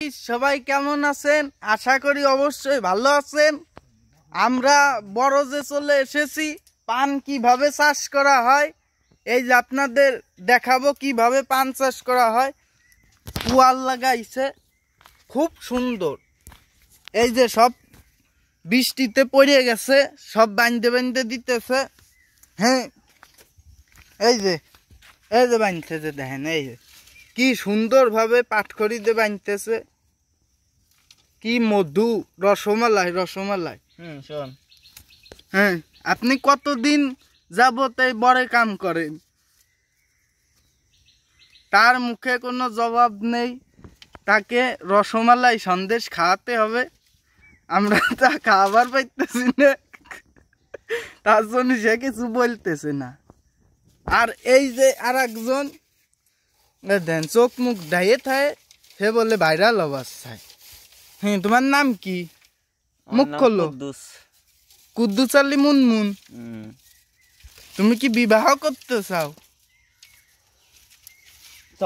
সবাই কেমন আছেন? আশা করি অবশ্যই ভালো আছেন। আমরা বরজে চলে এসেছি। পান কিভাবে চাষ করা হয় এই যে আপনাদের দেখাবো কিভাবে পান চাষ করা হয়। পুয়াল লাগাইছে খুব সুন্দর। এই যে সব বৃষ্টিতে পড়ে গেছে, সব বাঁধতে বাঁধতে দিতেছে। হ্যাঁ, এই যে বাঁধতেছে, দেখেন এই যে কি সুন্দরভাবে পাটখড়িতে বাঁধতেছে। কি মধু, রসমালাই রসমালাই। শোন, হ্যাঁ, আপনি কতদিন যাবত এই বড় কাম করেন? তার মুখে কোনো জবাব নেই। তাকে রসমালাই সন্দেশ খাওয়াতে হবে। আমরা তা খাবার পাইতেছি না, তার জন্য সে কিছু বলতেছে না। আর এই যে আর একজন দেন চোখ মুখ ঢাইয়ে থাকে, সে বলে ভাইরাল আওয়াজ চাই। হ্যাঁ, তোমার নাম কি? মুখ খোলো। কুদ্দুস আলী মুনমুন। তুমি কি বিবাহ করতে চাও? চ